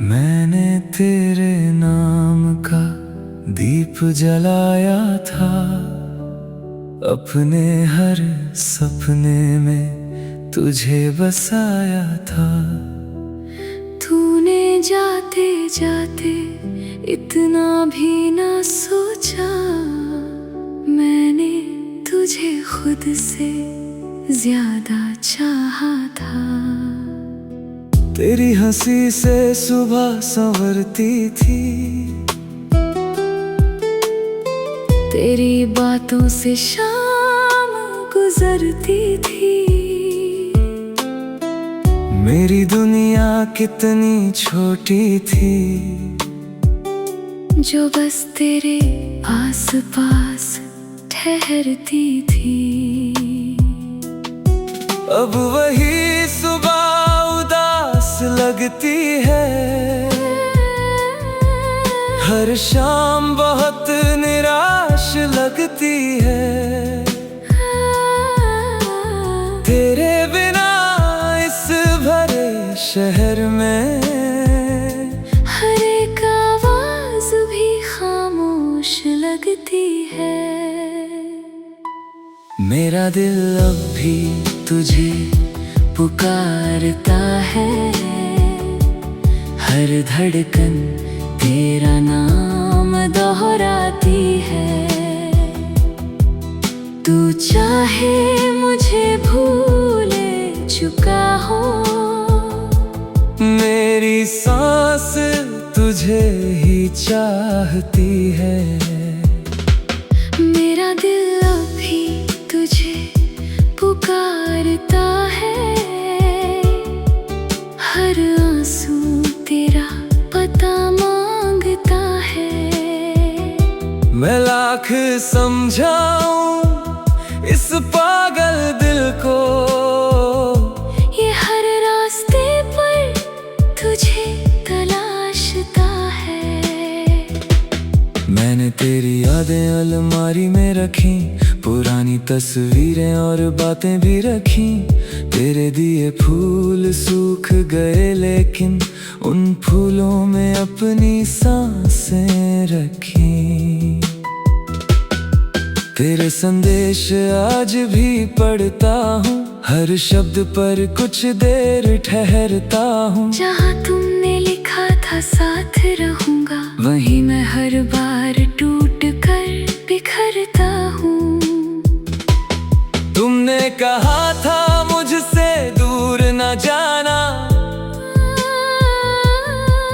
मैंने तेरे नाम का दीप जलाया था, अपने हर सपने में तुझे बसाया था। तूने जाते जाते इतना भी ना सोचा, मैंने तुझे खुद से ज्यादा चाहा था। तेरी हंसी से सुबह संवरती थी, तेरी बातों से शाम गुजरती थी। मेरी दुनिया कितनी छोटी थी, जो बस तेरे आसपास ठहरती थी। अब वही सुबह उदास लगती है, हर शाम बहुत निराश लगती है। तेरे बिना इस भरे शहर में हर एक आवाज भी खामोश लगती है। मेरा दिल अब भी तुझे पुकारता है, हर धड़कन तेरा नाम दोहराती है। तू चाहे मुझे भूले चुका हो, मेरी सांस तुझे ही चाहती है। मेरा दिल अभी तुझे पुकारता है, हर आंसू तेरा पता मांगता है। मैं लाख समझाऊं इस पागल दिल को, ये हर रास्ते पर तुझे तलाशता है। मैंने तेरी यादें अलमारी में रखी, पुरानी तस्वीरें और बातें भी रखी। तेरे दिए फूल सूख गए, लेकिन उन फूलों में अपनी सांसें रखी। तेरे संदेश आज भी पढ़ता हूँ, हर शब्द पर कुछ देर ठहरता हूँ। जहाँ तुमने लिखा था साथ रहूंगा, वहीं मैं हर बार टूट कर बिखरता हूँ। तुमने कहा था मुझसे दूर न जाना,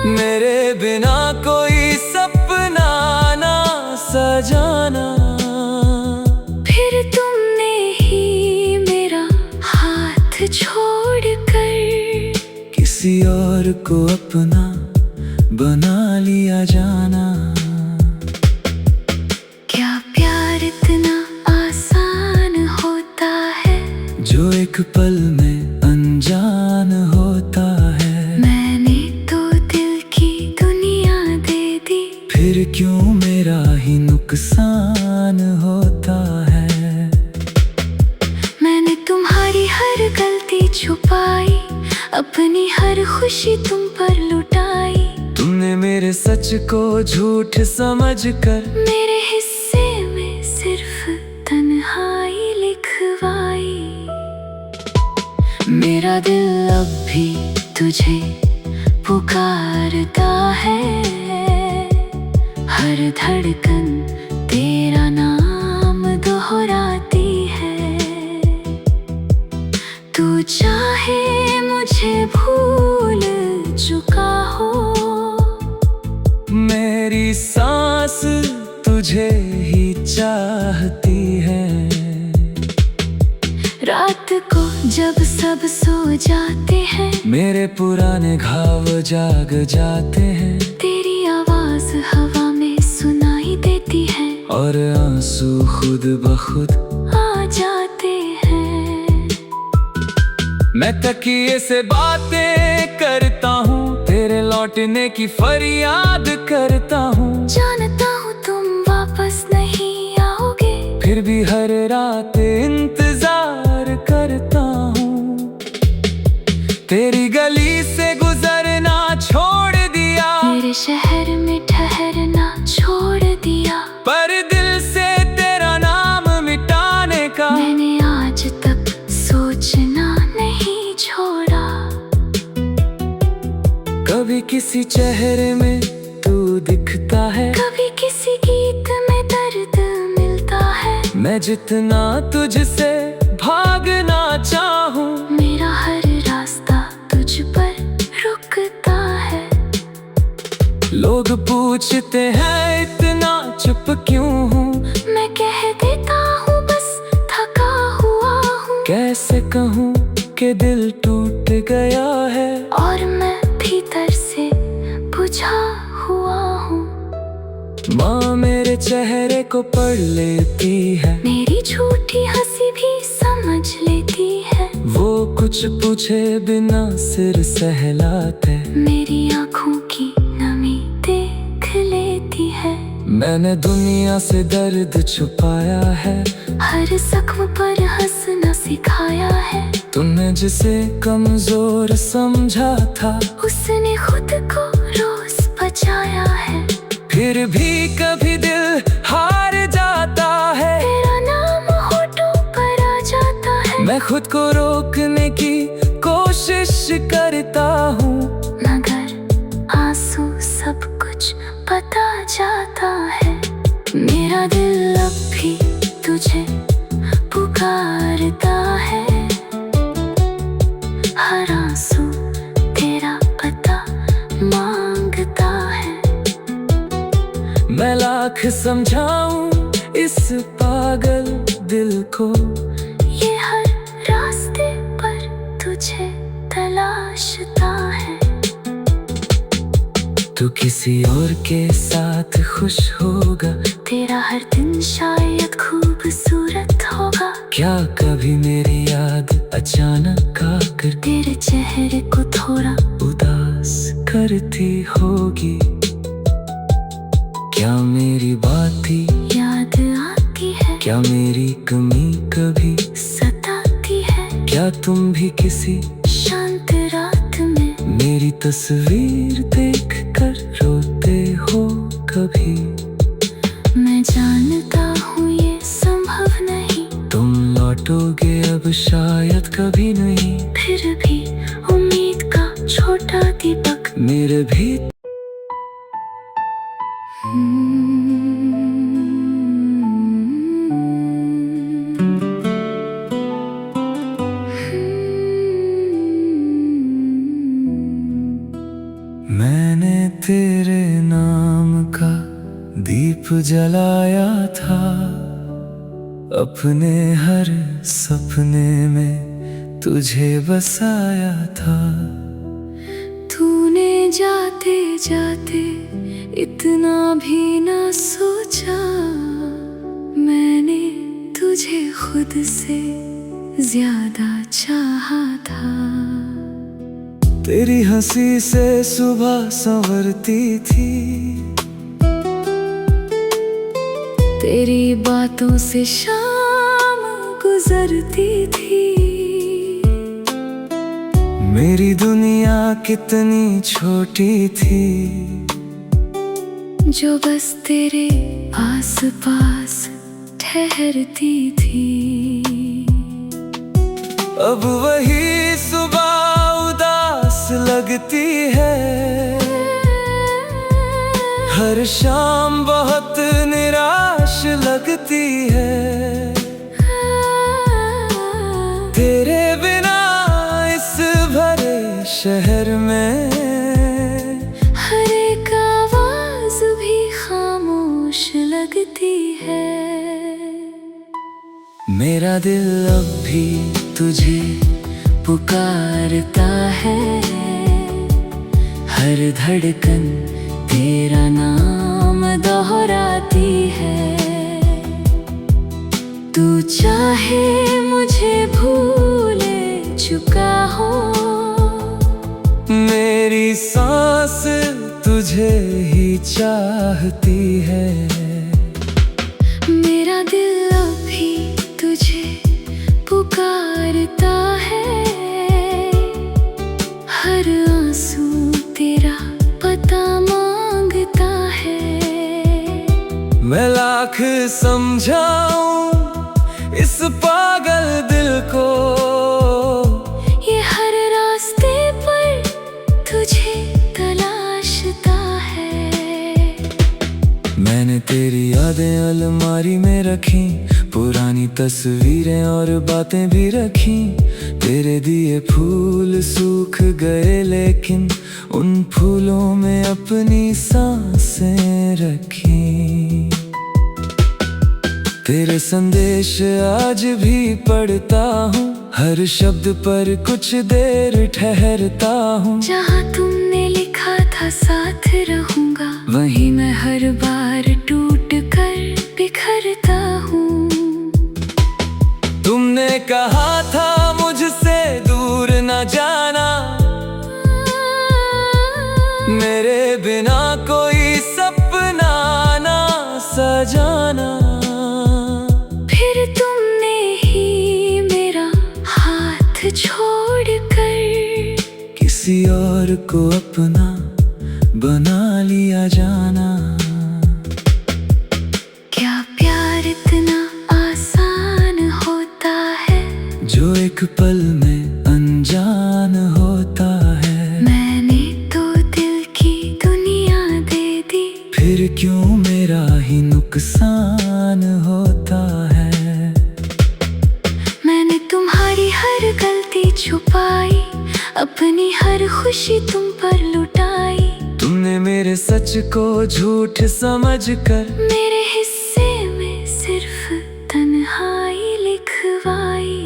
मेरे बिना कोई सपना ना सजाना। फिर तुमने ही मेरा हाथ छोड़कर किसी और को अपना बना लिया जाना। क्या प्यार इतना आसान होता है, जो एक पल में अनजान होता है। मैंने तो दिल की दुनिया दे दी, फिर क्यों मेरा ही नुकसान होता है। मैंने तुम्हारी हर गलती छुपाई, अपनी हर खुशी तुम पर लुटाई। तुमने मेरे सच को झूठ समझकर मेरे हिस्से में सिर्फ तन्हाई लिखवाई। मेरा दिल अब भी तुझे पुकारता है, हर धड़कन तेरा नाम दोहराती है। तू चाहे मुझे भूल चुका हो, मेरी सांस तुझे ही चाहती है। रात को जब सब सो जाते हैं, मेरे पुराने घाव जाग जाते हैं। तेरी आवाज हवा में सुनाई देती है, और आंसू खुद ब खुद आ जाते हैं। मैं तकिए से बातें करता हूँ, तेरे लौटने की फरियाद करता हूँ। जानता हूँ तुम वापस नहीं आओगे, फिर भी हर रात इंतजार करता हूँ। तेरी गली से गुजरना छोड़ दिया, मेरे शहर में ठहरना छोड़ दिया, पर दिल से तेरा नाम मिटाने का मैंने आज तक सोचना नहीं छोड़ा। कभी किसी चेहरे में तू दिखता है, कभी किसी गीत में दर्द मिलता है, मैं जितना तुझसे भागना चाहूं, मेरा हर रास्ता तुझ पर रुकता है। लोग पूछते हैं इतना चुप क्यों हूँ, मैं कह देता हूँ बस थका हुआ हूँ, कैसे कहूँ कि दिल टूट गया है और मैं भीतर से बुझा हुआ हूँ। माँ मेरे चेहरे को पढ़ लेती है, मेरी झूठी हंसी भी समझ लेती है, वो कुछ पूछे बिना सिर सहलाते, मेरी आँखों की नमी देख लेती है। मैंने दुनिया से दर्द छुपाया है, हर जख्म पर हंसना सिखाया है, तूने जिसे कमजोर समझा था, उसने खुद को रोज बचाया है। फिर भी कभी दिल हार जाता है, तेरा नाम होठों पर आ जाता है, मैं खुद को रोकने की कोशिश करता हूँ, मगर आंसू सब कुछ बता जाता है। मेरा दिल अब भी तुझे पुकारता है, हर आंसू तेरा पता मांगता है। मैं लाख समझाऊं इस पागल दिल को, ये हर रास्ते पर तुझे तलाशता है। तू किसी और के साथ खुश होगा, तेरा हर दिन शायद खूबसूरत होगा, क्या कभी मेरी याद अचानक आकर तेरे चेहरे को थोड़ा उदास करती होगी, क्या मेरी बात ही याद आती है, क्या मेरी कमी कभी सताती है, क्या तुम भी किसी शांत रात में मेरी तस्वीर देख कर रोते हो कभी। मैं जानता हूँ ये संभव नहीं, तुम लौटोगे अब शायद कभी नहीं, फिर भी उम्मीद का छोटा दीपक मेरे भी मैंने तेरे नाम का दीप जलाया था, अपने हर सपने में तुझे बसाया था। तूने जाते जाते इतना भी ना सोचा, मैंने तुझे खुद से ज्यादा चाहा था। तेरी हंसी से सुबह संवरती थी, तेरी बातों से शाम गुजरती थी, मेरी दुनिया कितनी छोटी थी, जो बस तेरे आस पास ठहरती थी। अब वही सुबह उदास लगती है, हर शाम बहुत निराश लगती है, तेरे बिना इस भरे शहर में हर एक आवाज भी खामोश लगती है। मेरा दिल अब भी तुझे पुकारता है, हर धड़कन तेरा नाम दोहराती है। तू चाहे मुझे भूले चुका हो, मेरी सांस तुझ तुझे ही चाहती है। मेरा दिल अभी तुझे पुकारता है, हर आंसू तेरा पता मांगता है। मैं लाख समझाऊं इस पागल दिल को, ये हर रास्ते पर तुझे तलाशता है। मैंने तेरी यादें अलमारी में रखी, पुरानी तस्वीरें और बातें भी रखी। तेरे दिए फूल सूख गए लेकिन उन फूलों में अपनी सांसें रखी। तेरे संदेश आज भी पढ़ता हूँ, हर शब्द पर कुछ देर ठहरता हूँ। जहाँ तुमने लिखा था साथ रहूंगा, वहीं मैं हर बार टूट कर बिखरता हूँ। तुमने कहा था मुझसे दूर न जाना, मेरे बिना कोई सपना ना सजाना। फिर तुमने ही मेरा हाथ छोड़कर किसी और को अपना बना लिया जाना। क्या प्यार इतना आसान होता है, जो एक पल में अनजान होता है। मैंने तो दिल की दुनिया दे दी, फिर क्यों मेरा ही नुकसान होता है। मैंने तुम्हारी हर गलती छुपाई, अपनी हर खुशी तुम पर लुटाई। तुमने मेरे सच को झूठ समझकर मेरे हिस्से में सिर्फ तन्हाई लिखवाई।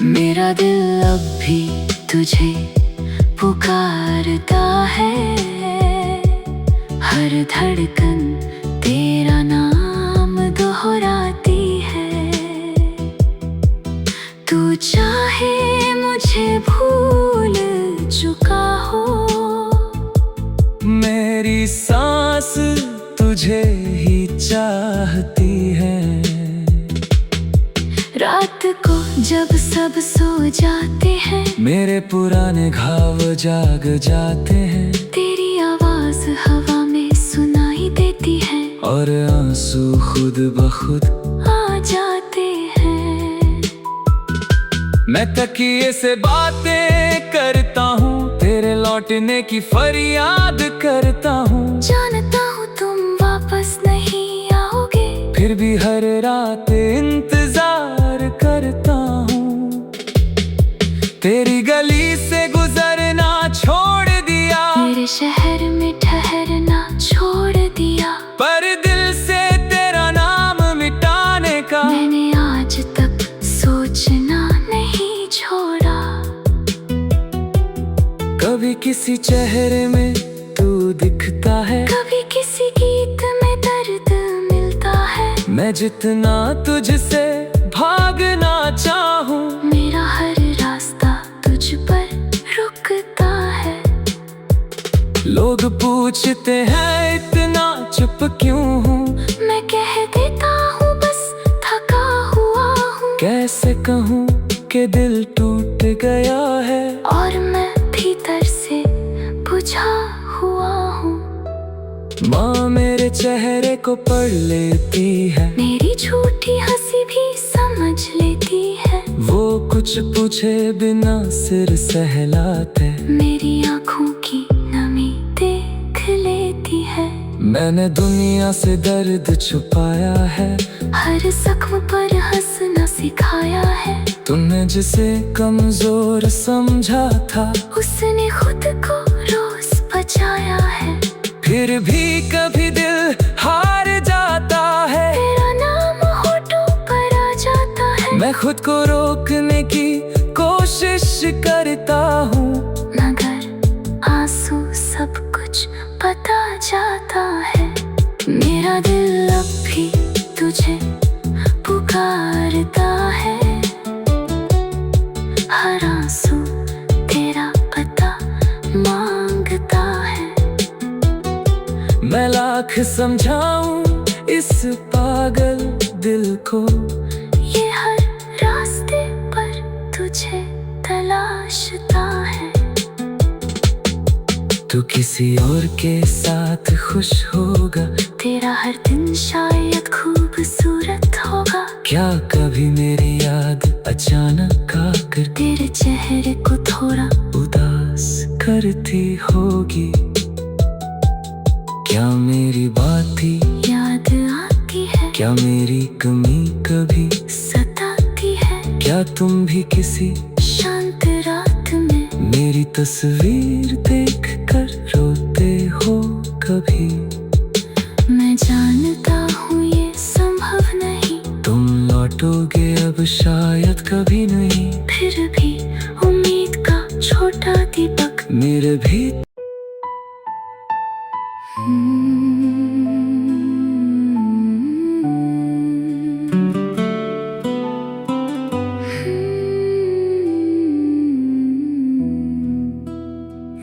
मेरा दिल अब भी तुझे पुकारता है, हर धड़कन तेरा नाम दोहराती है। तू चाहे मुझे भूल चुका हो, मेरी सांस तुझे ही चाहती है। रात को जब सब सो जाते हैं, मेरे पुराने घाव जाग जाते हैं। तेरी आवाज हवा में सुनाई देती है, और आंसू खुद ब खुद आ जाते हैं। मैं तकिए से बातें करता हूँ, तेरे लौटने की फरियाद करता हूँ। जानता हूँ तुम वापस नहीं आओगे, फिर भी हर रात इंतजार करता हूँ। तेरी गली से गुजरना छोड़ दिया, मेरे शहर में ठहरना छोड़ दिया, पर दिल से तेरा नाम मिटाने का मैंने आज तक सोचना नहीं छोड़ा। कभी किसी चेहरे में तू दिखता है, कभी किसी गीत में दर्द मिलता है। मैं जितना तुझसे भागना चाहूँ, मेरा हर रास्ता तुझ पर रुकता है। लोग पूछते हैं इतना चुप क्यों हूँ, मैं कह देता हूँ बस थका हुआ हूँ। कैसे कहूँ कि दिल टूट गया है, और मैं भीतर से बुझा हुआ हूँ। माँ मेरे चेहरे को पढ़ लेती है, मेरी झूठी हंसी भी समझ लेती है। वो कुछ पूछे बिना सिर सहलाते, मेरी आँखों की नमी देख लेती है। मैंने दुनिया से दर्द छुपाया है, हर जख्म पर हंसना सिखाया है। तूने जिसे कमजोर समझा था, उसने खुद को रोज बचाया है। फिर भी कभी दिल हार जाता है, तेरा नाम होठों पर आ जाता है। मैं खुद को रोकने की कोशिश करता हूँ, मगर आंसू सब कुछ बता जाता है। मेरा दिल अब भी तुझे पुकारता है, हर आंसू तेरा पता मांगता है। मैं लाख समझाऊं इस पागल दिल को। ये हर रास्ते पर तुझे तलाशता है। तू किसी और के साथ खुश होगा, तेरा हर दिन शायद खूबसूरत होगा। क्या कभी मेरी याद अचानक आकर तेरे चेहरे को थोड़ा उदास करती होगी? क्या मेरी बात ही याद आती है? क्या मेरी कमी कभी सताती है? क्या तुम भी किसी शांत रात में मेरी तस्वीर देख कर रोते हो कभी? मैं जानता हूँ ये संभव नहीं, तुम लौटोगे अब शायद कभी नहीं। फिर भी उम्मीद का छोटा दीपक मेरे भी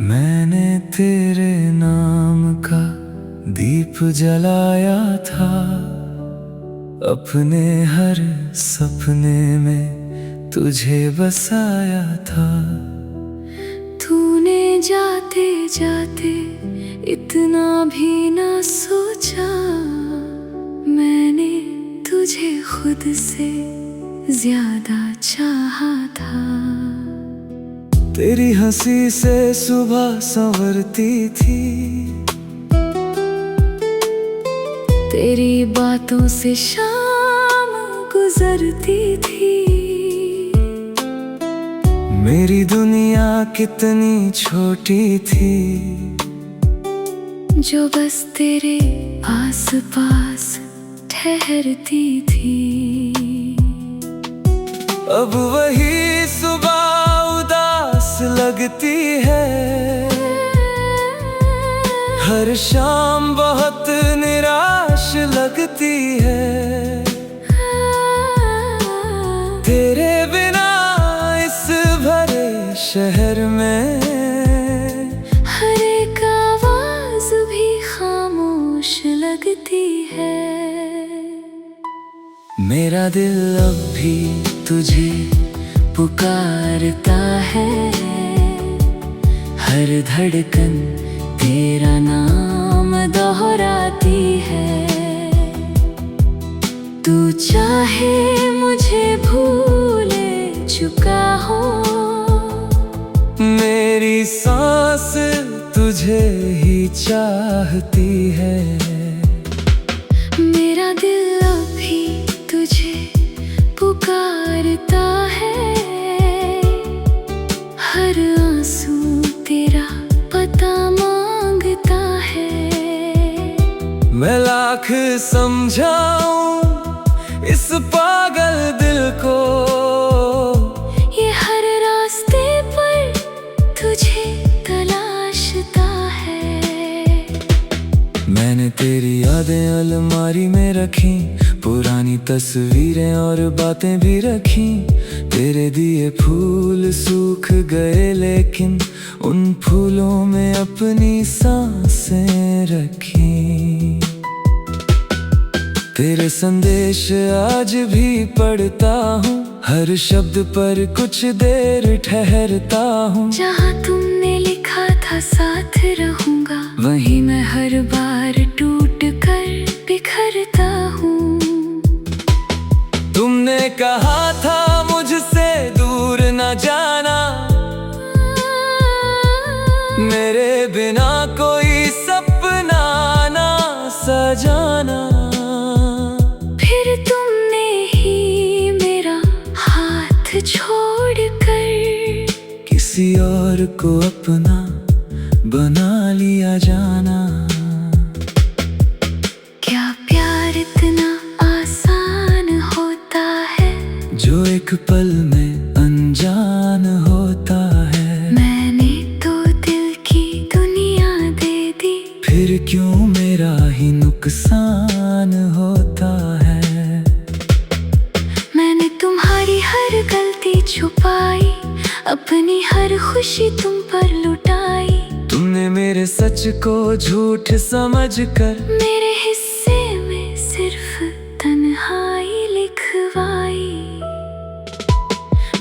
मैंने तेरे नाम का दीप जलाया था, अपने हर सपने में तुझे बसाया था। तूने जाते जाते इतना भी ना सोचा, मैंने तुझे खुद से ज्यादा चाहा था। तेरी हंसी से सुबह संवरती थी, तेरी बातों से शाम गुजरती थी। मेरी दुनिया कितनी छोटी थी, जो बस तेरे आसपास ठहरती थी। अब वही सुबह उदास लगती है, हर शाम बहुत निराश लगती है। तेरे बिना इस भरे शहर में हर एक आवाज भी खामोश लगती है। मेरा दिल अब भी तुझे पुकारता है, हर धड़कन तेरा नाम दोहराती है। तू चाहे मुझे भूले चुका हो, मेरी सांस तुझे ही चाहती है। मेरा दिल अभी तुझे पुकारता है, हर आंसू तेरा पता मांगता है। मैं लाख समझाऊं इस पागल दिल को, ये हर रास्ते पर तुझे तलाशता है। मैंने तेरी यादें अलमारी में रखी, पुरानी तस्वीरें और बातें भी रखी। तेरे दिए फूल सूख गए, लेकिन उन फूलों में अपनी सांसें रखी। तेरे संदेश आज भी पढ़ता हूँ, हर शब्द पर कुछ देर ठहरता हूँ। जहाँ तुमने लिखा था साथ रहूंगा, वहीं मैं हर बार टूट कर बिखरता हूँ। तुमने कहा था मुझसे दूर न जाना, मेरे बिना कोई सपना ना सजाना। फिर तुमने ही मेरा हाथ छोड़कर किसी और को अपना बना लिया जाना। क्या प्यार इतना आसान होता है, जो एक पल में अनजान होता है। मैंने तो दिल की दुनिया दे दी, फिर क्यों मेरा ही नुकसान होता है। मैंने तुम्हारी हर गलती छुपाई, अपनी हर खुशी तुम पर लुटाई। तुमने मेरे सच को झूठ समझ कर मेरे हिस्से में सिर्फ तन्हाई लिखवाई।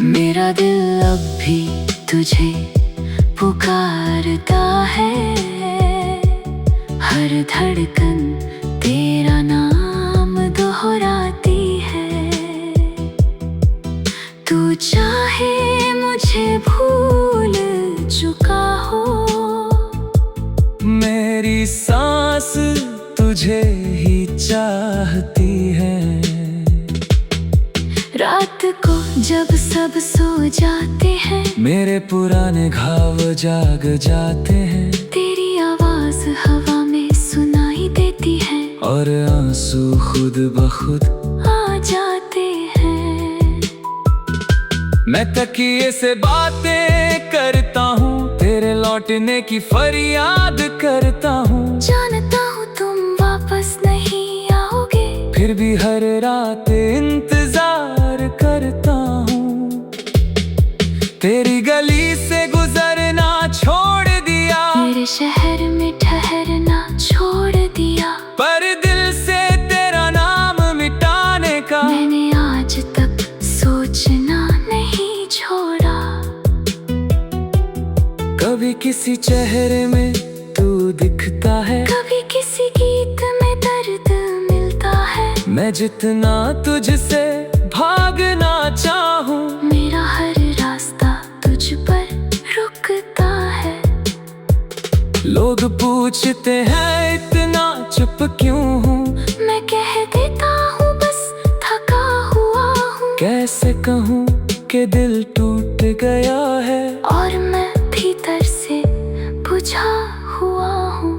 मेरा दिल अब भी तुझे पुकारता है, हर धड़कन तेरा नाम दोहराती है। तू चाहे मुझे भूल चुका हो, मेरी सांस तुझे ही चाहती है। रात को जब सब सो जाते हैं, मेरे पुराने घाव जाग जाते हैं। तेरी आवाज हवा में सुनाई देती है, और आंसू खुद ब खुद आ जाते हैं। मैं तकिए से बातें करता हूँ, तेरे लौटने की फरियाद करता हूँ। जानता हूँ तुम वापस नहीं आओगे, फिर भी हर रात इंतजार करता हूँ। तेरी गली से गुजरना छोड़ दिया, मेरे शहर में ठहरना छोड़ दिया, पर दिल से तेरा नाम मिटाने का मैंने आज तक सोचना नहीं छोड़ा। कभी किसी चेहरे में तू दिखता है, कभी किसी गीत में दर्द मिलता है। मैं जितना तुझसे भागना चाहूं, मेरा हर रास्ता तुझ पर रुकता है। लोग पूछते हैं इतना चुप क्यों हूँ, मैं कह देता हूँ बस थका हुआ हूँ। कैसे कहूँ कि दिल टूट गया है, और मैं भीतर से बुझा हुआ हूँ।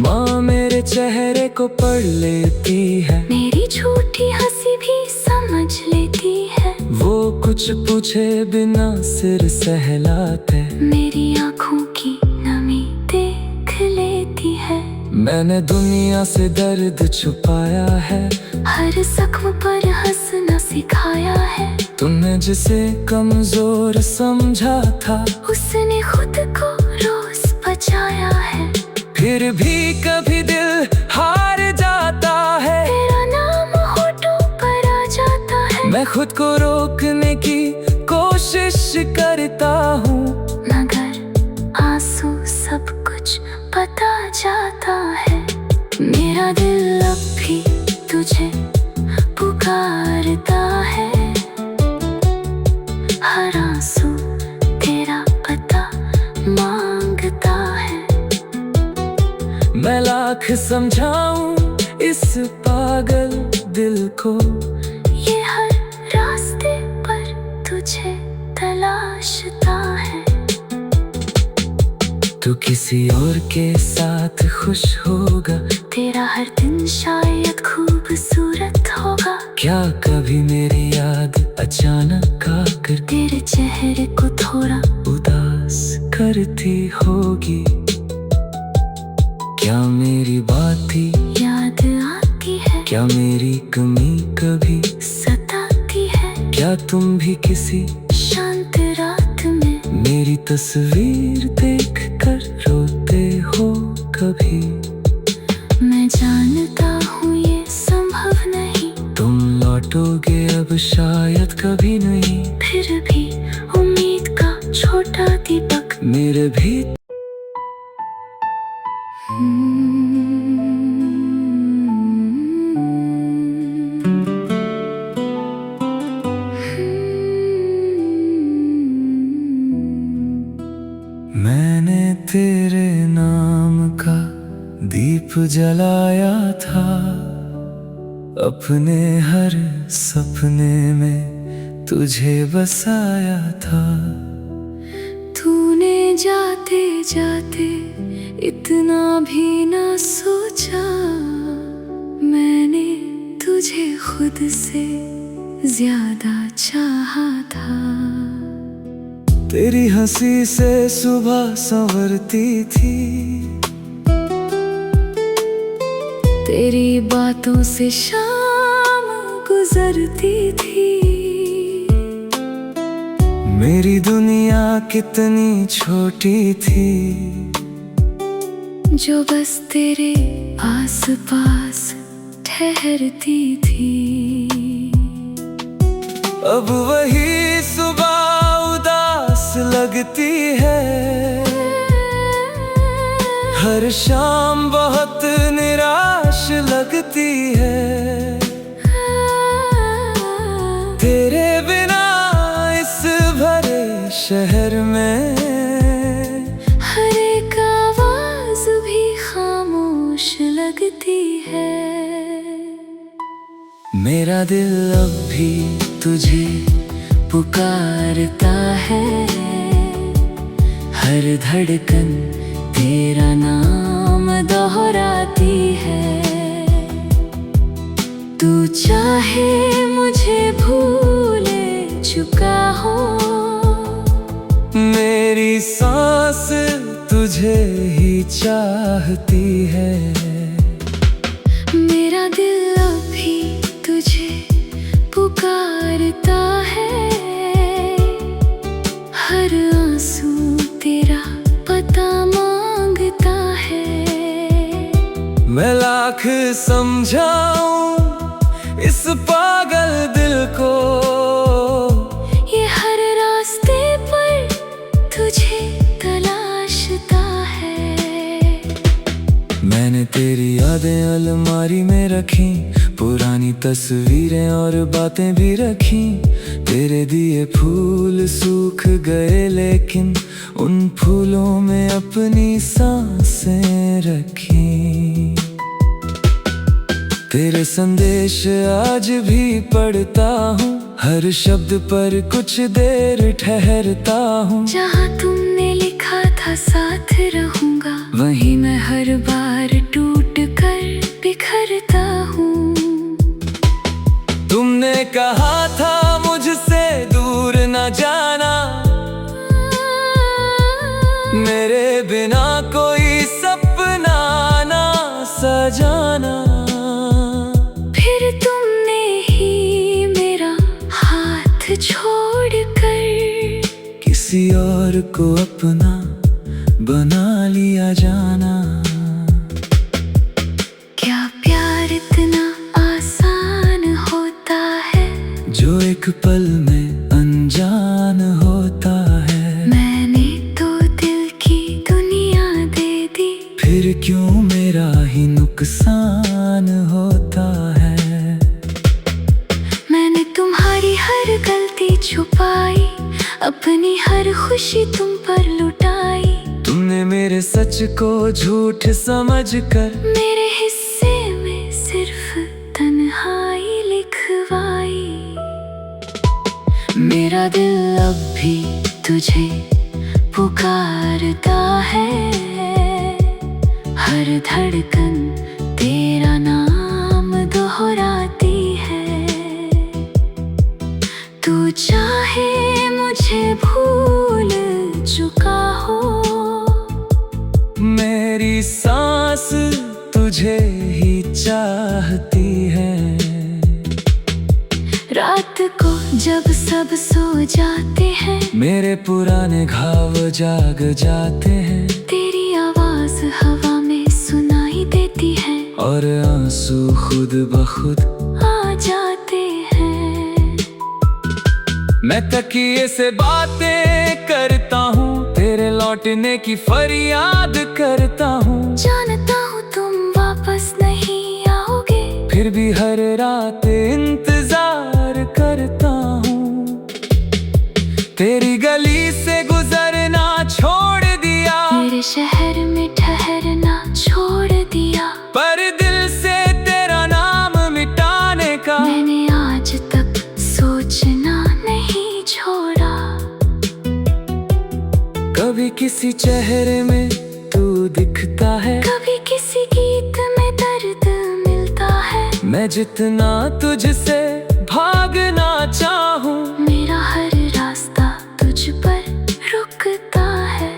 माँ मेरे चेहरे को पढ़ लेती है, मेरी झूठी हंसी भी समझ लेती है। वो कुछ पूछे बिना सिर सहलाते, मेरी आँखों की नमी देख लेती है। मैंने दुनिया से दर्द छुपाया है, हर जख्म पर हंसना सिखाया है। तुमने जिसे कमजोर समझा था, उसने खुद को रोज बचाया है। फिर भी कभी दिल हार जाता है, तेरा नाम होठों पर आ जाता है। मैं खुद को रोकने की कोशिश करता हूँ, मगर आंसू सब कुछ बता जाता है। मेरा दिल अब भी तुझे पुकारता है, हर आंसू तेरा पता मांगता है। मैं लाख समझाऊं इस पागल दिल को, ये हर रास्ते पर तुझे तलाशता है। तू किसी और के साथ खुश होगा, तेरा हर दिन शायद खूबसूरत होगा। क्या कभी मेरी याद अचानक आकर तेरे चेहरे को थोड़ा उदास करती होगी? क्या मेरी बात ही याद आती है, क्या मेरी कमी कभी सताती है? क्या तुम भी किसी शांत रात में मेरी तस्वीर देख कर रोते हो कभी? मैं जानता हूँ ये संभव नहीं, तुम लौटोगे अब शायद कभी नहीं। फिर भी उम्मीद का छोटा दीपक मेरे भी मैंने तेरे नाम का दीप जलाया था, अपने हर सपने में तुझे बसाया था। तूने जाते जाते इतना भी ना सोचा, मैंने तुझे खुद से ज्यादा चाहा था। तेरी हंसी से सुबह संवरती थी, तेरी बातों से शाम गुजरती थी। मेरी दुनिया कितनी छोटी थी, जो बस तेरे आस पास ठहरती थी। अब वही सुबह उदास लगती है, हर शाम बहुत निराश लगती है। तेरे बिना इस भरे शहर में हर एक आवाज भी खामोश लगती है। मेरा दिल अब भी तुझे पुकारता है, हर धड़कन तेरा नाम दोहराती है। तू चाहे मुझे भूले चुका हो, मेरी सांस तुझे ही चाहती है। मेरा दिल अभी तुझे पुकारता है, हर आंसू तेरा पता मांगता है। मैं लाख समझाऊं इस पागल दिल को, ये हर रास्ते पर तुझे तलाशता है। मैंने तेरी यादें अलमारी में रखी, पुरानी तस्वीरें और बातें भी रखी। तेरे दिए फूल सूख गए, लेकिन उन फूलों में अपनी सांसें रखी। तेरे संदेश आज भी पढ़ता हूँ, हर शब्द पर कुछ देर ठहरता हूँ। जहाँ तुमने लिखा था साथ रहूंगा, वहीं मैं हर बार टूट कर बिखरता हूँ। तुमने कहा था मुझसे दूर न जाना, मेरे बिना कोई सपना ना सजाना। फिर तुमने ही मेरा हाथ छोड़कर किसी और को अपना बना लिया जाना। क्या प्यार इतना आसान होता है, जो एक पल में अनजान होता है। मैंने तो दिल की दुनिया दे दी, फिर क्यों मेरा ही नुकसान होता है। मैंने तुम्हारी हर गलती छुपाई, अपनी हर खुशी तुम पर लुटाई। तुमने मेरे सच को झूठ समझकर मेरे हिस्से में सिर्फ तन्हाई लिखवाई। मेरा दिल अब भी तुझे पुकारता है, हर धड़कन तेरा नाम दोहराती है। तू चाहे मुझे भूल चुका हो, मेरी सांस तुझे ही चाहती है। रात को जब सब सो जाते हैं, मेरे पुराने घाव जाग जाते हैं। तेरी आवाज हवा में सुनाई देती है, और आंसू खुद ब खुद आ जाते हैं। मैं तकिए से बातें करता हूँ, तेरे लौटने की फरियाद करता हूँ। जानता हूँ तुम वापस नहीं आओगे, फिर भी हर रात इंतजार करता हूँ। तेरी गली से गुजरना छोड़ दिया, मेरे शहर में ठहरना छोड़ दिया, पर दिल से तेरा नाम मिटाने का मैंने आज तक सोचना नहीं छोड़ा। कभी किसी चेहरे में तू दिखता है, कभी किसी गीत में दर्द मिलता है। मैं जितना तुझसे भागना चाहूँ, मेरा हर रास्ता तुझ पर रुकता है।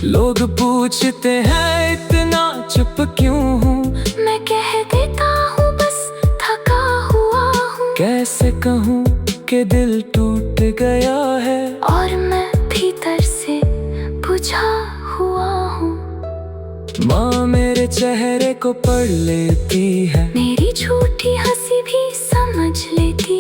लोग पूछते हैं इतना चुप क्यों हूँ, मैं कह देता हूँ बस थका हुआ हूँ। कैसे कहूँ कि दिल टूट गया है, और मैं भीतर से बुझा हुआ हूँ। माँ मेरे चेहरे को पढ़ लेती है, मेरी झूठी हंसी भी समझ लेती